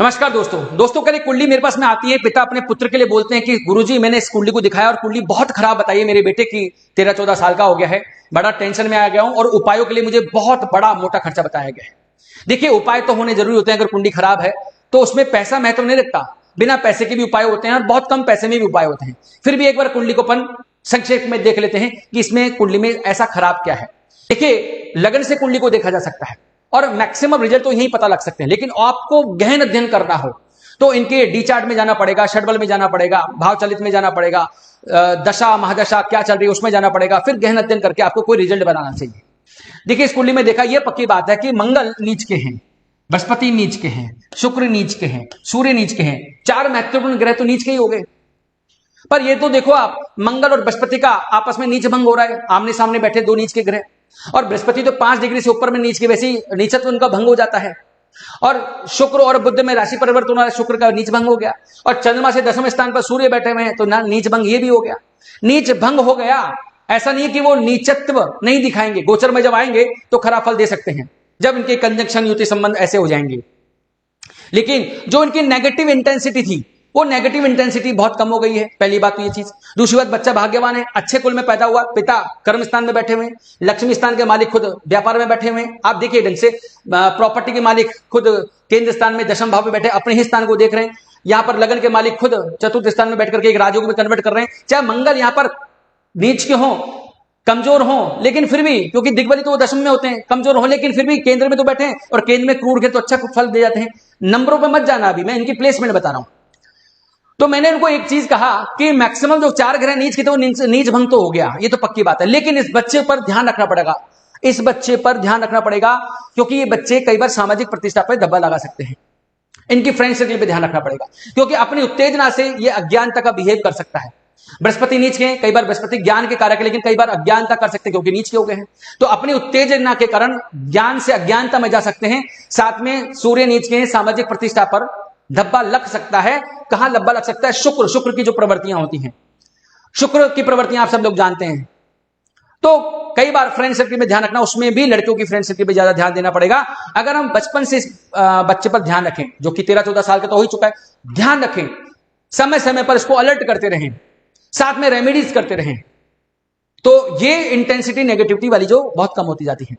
नमस्कार दोस्तों कल एक कुंडली मेरे पास में आती है। पिता अपने पुत्र के लिए बोलते हैं कि गुरुजी मैंने इस कुंडली को दिखाया और कुंडली बहुत खराब बताई है मेरे बेटे की, 13-14 साल का हो गया है, बड़ा टेंशन में आ गया हूं और उपायों के लिए मुझे बहुत बड़ा मोटा खर्चा बताया गया है। देखिए उपाय तो होने जरूरी होते हैं, अगर कुंडली खराब है तो उसमें पैसा महत्व नहीं रखता, बिना पैसे के भी उपाय होते हैं और बहुत कम पैसे में भी उपाय होते हैं। फिर भी एक बार कुंडली को अपन संक्षेप में देख लेते हैं कि इसमें कुंडली में ऐसा खराब क्या है। देखिए लगन से कुंडली को देखा जा सकता है और मैक्सिमम रिजल्ट तो यही पता लग सकते हैं, लेकिन आपको गहन अध्ययन करना हो तो इनके डी चार्ट में जाना पड़ेगा, षडबल में जाना पड़ेगा, भाव चलित में जाना पड़ेगा, दशा महादशा क्या चल रही है उसमें जाना पड़ेगा, फिर गहन अध्ययन करके आपको कोई रिजल्ट बनाना चाहिए। देखिए इस कुंडली में देखा, यह पक्की बात है कि मंगल नीच के हैं, बृहस्पति नीच के हैं, शुक्र नीच के हैं, सूर्य नीच के हैं, चार महत्वपूर्ण ग्रह तो नीच के ही हो गए। पर ये तो देखो आप, मंगल और बृहस्पति का आपस में नीच भंग हो रहा है, आमने सामने बैठे दो नीच के ग्रह, और बृहस्पति तो 5 डिग्री से ऊपर में नीच के, वैसे ही नीचत्व उनका भंग हो जाता है। और शुक्र और बुध में राशि परिवर्तन हो, शुक्र का नीच भंग हो गया, और चंद्रमा से 10वें स्थान पर सूर्य बैठे हुए हैं तो नीच भंग ये भी हो गया। नीच भंग हो गया, ऐसा नहीं कि वो नीचत्व नहीं दिखाएंगे, गोचर में जब आएंगे तो खराब फल दे सकते हैं जब इनके कंजंक्शन युति संबंध ऐसे हो जाएंगे। लेकिन जो इनकी नेगेटिव इंटेंसिटी थी वो नेगेटिव इंटेंसिटी बहुत कम हो गई है, पहली बात तो ये चीज। दूसरी बात, बच्चा भाग्यवान है, अच्छे कुल में पैदा हुआ, पिता कर्म स्थान में बैठे हुए, लक्ष्मी स्थान के मालिक खुद व्यापार में बैठे हुए, आप देखिए ढंग से प्रॉपर्टी के मालिक खुद केंद्र स्थान में दशम भाव में बैठे अपने ही स्थान को देख रहे हैं। यहां पर लगन के मालिक खुद चतुर्थ स्थान में बैठ करके एक राजयोग में कन्वर्ट कर रहे हैं। चाहे मंगल यहां पर नीच के हों, कमजोर हो, लेकिन फिर भी, क्योंकि दिग्बली तो वो दशम में होते हैं, कमजोर हो लेकिन फिर भी केंद्र में तो बैठे हैं, और केंद्र में क्रूर है तो अच्छा फल दे जाते हैं। नंबरों पे मत जाना, अभी मैं इनकी प्लेसमेंट बता रहा हूं। तो मैंने उनको एक चीज कहा कि मैक्सिमम जो 4 ग्रह नीच के थे वो नीच भंग तो हो गया, ये तो पक्की बात है, लेकिन इस बच्चे पर ध्यान रखना पड़ेगा, इस बच्चे पर ध्यान रखना पड़ेगा, क्योंकि ये बच्चे कई बार सामाजिक प्रतिष्ठा पर धब्बा लगा सकते हैं। इनकी फ्रेंड सर्कल पे ध्यान रखना पड़ेगा, क्योंकि अपनी उत्तेजना से ये अज्ञानता का बिहेव कर सकता है। बृहस्पति नीच के हैं, कई बार बृहस्पति ज्ञान के कारक है, लेकिन कई बार अज्ञानता कर सकते हैं क्योंकि नीच के हो गए हैं, तो अपनी उत्तेजना के कारण ज्ञान से अज्ञानता में जा सकते हैं। साथ में सूर्य नीच के हैं, सामाजिक प्रतिष्ठा पर धब्बा लग सकता है। कहां धब्बा लग सकता है? शुक्र की जो प्रवृत्तियां होती हैं, शुक्र की प्रवृत्तियां आप सब लोग जानते हैं। तो कई बार फ्रेंड सर्कल में ध्यान रखना, उसमें भी लड़कियों की फ्रेंड सर्कल पे ज्यादा ध्यान देना पड़ेगा। अगर हम बचपन से बच्चे पर ध्यान रखें, जो कि 13-14 साल का तो हो ही चुका है, ध्यान रखें, समय समय पर इसको अलर्ट करते रहें, साथ में रेमेडीज करते रहें, तो ये इंटेंसिटी नेगेटिविटी वाली जो बहुत कम होती जाती है।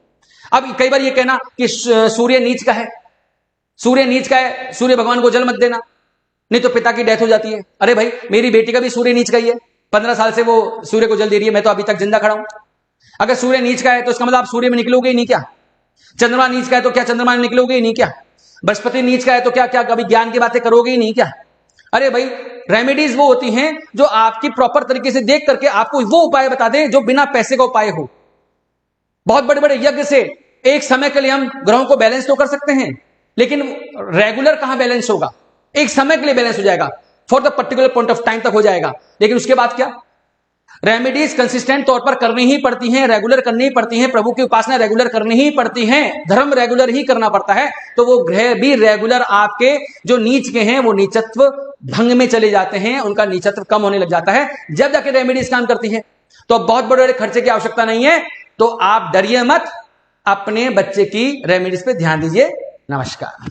अब कई बार ये कहना कि सूर्य नीच का है, सूर्य नीच का है, सूर्य भगवान को जल मत देना, नहीं तो पिता की डेथ हो जाती है। अरे भाई मेरी बेटी का भी सूर्य नीच का ही है, 15 साल से वो सूर्य को जल दे रही है, मैं तो अभी तक जिंदा खड़ा हूं। अगर सूर्य नीच का है तो इसका मतलब आप सूर्य में निकलोगे ही नहीं क्या? चंद्रमा नीच का है तो क्या चंद्रमा में निकलोगे ही नहीं क्या? बृहस्पति नीच का है तो क्या क्या कभी ज्ञान की बातें करोगे ही नहीं क्या? अरे भाई रेमेडीज वो होती हैं जो आपकी प्रॉपर तरीके से देख करके आपको वो उपाय बता दें जो बिना पैसे का उपाय हो। बहुत बड़े बड़े यज्ञ से एक समय के लिए हम ग्रहों को बैलेंस तो कर सकते हैं, लेकिन रेगुलर कहां बैलेंस होगा? एक समय के लिए बैलेंस हो जाएगा, for the particular point of time तक हो जाएगा, लेकिन उसके बाद क्या? रेमेडीज कंसिस्टेंट तौर पर करनी ही पड़ती हैं, रेगुलर करनी ही पड़ती हैं, प्रभु की उपासना रेगुलर करनी ही पड़ती है, धर्म रेगुलर ही करना पड़ता है। तो वो ग्रह भी रेगुलर आपके जो नीच के हैं वो नीचत्व भंग में चले जाते हैं, उनका नीचत्व कम होने लग जाता है जब जाके रेमेडीज काम करती है। तो बहुत बड़े बड़े खर्चे की आवश्यकता नहीं है, तो आप डरिए मत, अपने बच्चे की रेमेडीज पे ध्यान दीजिए। नमस्कार।